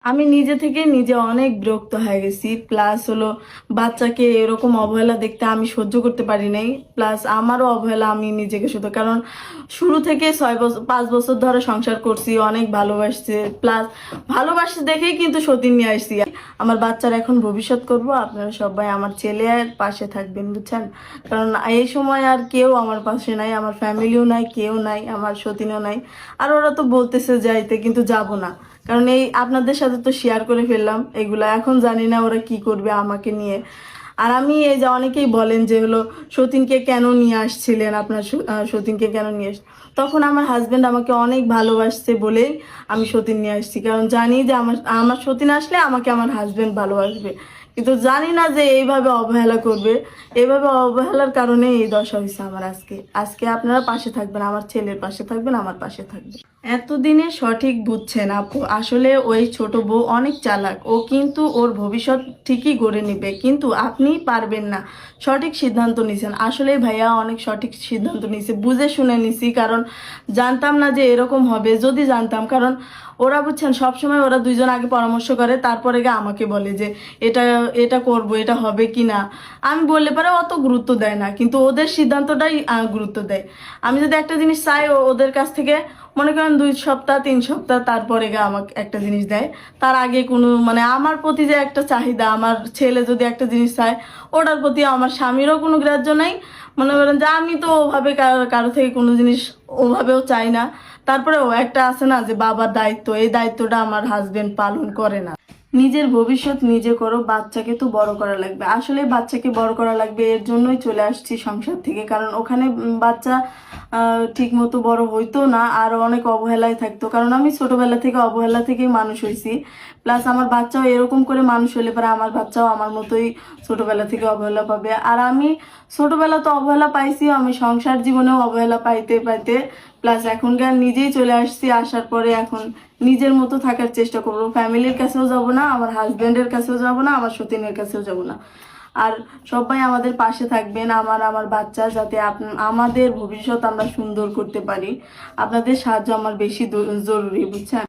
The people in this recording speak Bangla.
আমি নিজে থেকে নিজে অনেক বিরক্ত হয়ে গেছি। প্লাস হলো বাচ্চাকে এরকম অবহেলা দেখতে আমি সহ্য করতে পারি নাই। প্লাস আমারও অবহেলা আমি নিজেকে শুধু, কারণ শুরু থেকে 6 বছর 5 বছর ধরে সংসার করছি, অনেক ভালোবাসছে। প্লাস ভালোবাসছে দেখেই কিন্তু সতীন নিয়ে আসছি। আমার বাচ্চার এখন ভবিষ্যৎ করব, আপনারা সবাই আমার ছেলের পাশে থাকবেন, বুঝছেন? কারণ এই সময় আর কেউ আমার পাশে নাই, আমার ফ্যামিলিও নাই, কেউ নাই, আমার সতীনও নাই। আর ওরা তো বলতেছে যাইতে, কিন্তু যাব না। কারণ এই আপনাদের সাথে তো শেয়ার করে ফেললাম এগুলা, এখন জানি না ওরা কি করবে আমাকে নিয়ে। আর আমি এই যে অনেকেই বলেন যে হলো সতীনকে কেন নিয়ে আসছিলেন, আপনার সতীনকে কেন নিয়ে তখন আমার হাজবেন্ড আমাকে অনেক ভালোবাসছে বলেই আমি সতীন নিয়ে আসছি। কারণ জানি যে আমার আমার সতীন আসলে আমাকে আমার হাজবেন্ড ভালোবাসবে, কিন্তু জানি না যে এইভাবে অবহেলা করবে। এইভাবে অবহেলার কারণে এই দশা হয়েছে আমার। আজকে আজকে আপনারা পাশে থাকবেন, আমার ছেলের পাশে থাকবেন, আমার পাশে থাকবেন। এতদিনে সঠিক বুঝছেন আপু, আসলে ওই ছোট বউ অনেক চালাক। ও কিন্তু ওর ভবিষ্যৎ ঠিকই গড়ে নিবে, কিন্তু আপনি পারবেন না। সঠিক সিদ্ধান্ত নিছেন, আসলে ভাইয়া অনেক সঠিক সিদ্ধান্ত নিছে, বুঝে শুনে নিছি। কারণ জানতাম না যে এরকম হবে। যদি জানতাম, কারণ ওরা বুঝছেন সবসময় ওরা দুইজন আগে পরামর্শ করে, তারপরে গিয়ে আমাকে বলে যে এটা এটা করব, এটা হবে কি না। আমি বললে পরে অত গুরুত্ব দেয় না, কিন্তু ওদের সিদ্ধান্তটাই গুরুত্ব দেয়। আমি যদি একটা জিনিস চাই ওদের কাছ থেকে, মনে করেন 2 সপ্তাহ 3 সপ্তাহ তারপরে গিয়ে আমাকে একটা জিনিস দেয়। তার আগে কোনো মানে আমার প্রতি যে একটা চাহিদা, আমার ছেলে যদি একটা জিনিস চায়, ওটার প্রতি আমার স্বামীরও কোনো গ্রাহ্য নাই। মনে করেন যে আমি তো ওভাবে কারো থেকে কোনো জিনিস ওভাবেও চাই না। তারপরেও একটা আছে না যে বাবার দায়িত্ব, এই দায়িত্বটা আমার হাজবেন্ড পালন করে না। নিজের ভবিষ্যৎ নিজে করো, বাচ্চাকে তো বড় করা লাগবে। আসলে বাচ্চাকে বড় করা লাগবে, এর জন্যই চলে আসছি সংসার থেকে। কারণ ওখানে বাচ্চা ঠিক মতো বড় হইতো না, আর অনেক অবহেলায় থাকতো। কারণ আমি ছোটবেলা থেকে অবহেলা থেকেই মানুষ হয়েছি। প্লাস আমার বাচ্চাও এরকম করে মানুষ হলে পরে আমার বাচ্চাও আমার মতোই ছোটবেলা থেকে অবহেলা পাবে। আর আমি ছোটবেলা তো অবহেলা পাইছি, আমি সংসার জীবনেও অবহেলা পাইতে পাইতে প্লাস এখনকার নিজেই চলে আসছি। আসার পরে এখন নিজের মতো থাকার চেষ্টা করবো। ফ্যামিলির কাছেও যাব না, আমার হাজবেন্ডের কাছেও যাব না, আমার সতীনের কাছেও যাব না। আর সবাই আমাদের পাশে থাকবেন, আমার বাচ্চা, যাতে আমাদের ভবিষ্যৎ আমরা সুন্দর করতে পারি। আপনাদের সাহায্য আমার বেশি জরুরি, বুঝছেন?